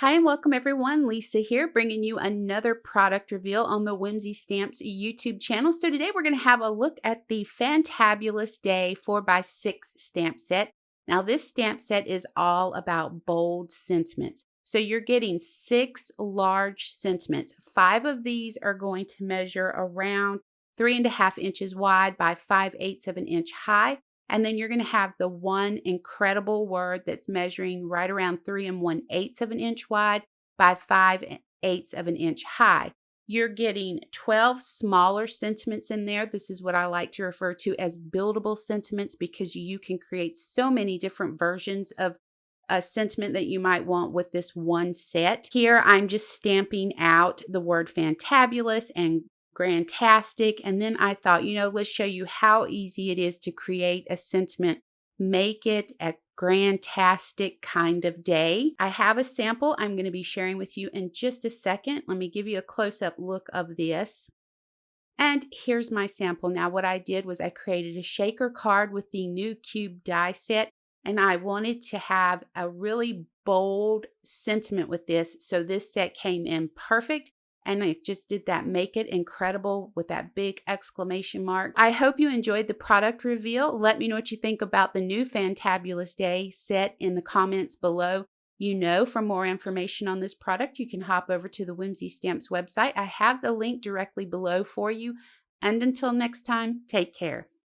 Hi and welcome everyone. Lisa here, bringing you another product reveal on the Whimsy Stamps YouTube channel. So today we're going to have a look at the Fantabulous Day 4x6 stamp set. Now this stamp set is all about bold sentiments. So you're getting 6 large sentiments. 5 of these are going to measure around 3.5 inches wide by 5/8 of an inch high. And then you're going to have the one incredible word that's measuring right around 3 1/8 of an inch wide by 5/8 of an inch high. You're getting 12 smaller sentiments in there. This is what I like to refer to as buildable sentiments because you can create so many different versions of a sentiment that you might want with this one set. Here, I'm just stamping out the word fantabulous and grantastic. And then I thought, let's show you how easy it is to create a sentiment. Make it a grantastic kind of day. I have a sample I'm going to be sharing with you in just a second. Let me give you a close-up look of this. And here's my sample. Now, what I did was I created a shaker card with the new cube die set, and I wanted to have a really bold sentiment with this. So this set came in perfect. And I just did that make it incredible with that big exclamation mark. I hope you enjoyed the product reveal. Let me know what you think about the new Fantabulous Day set in the comments below. For more information on this product, you can hop over to the Whimsy Stamps website. I have the link directly below for you. And until next time, take care.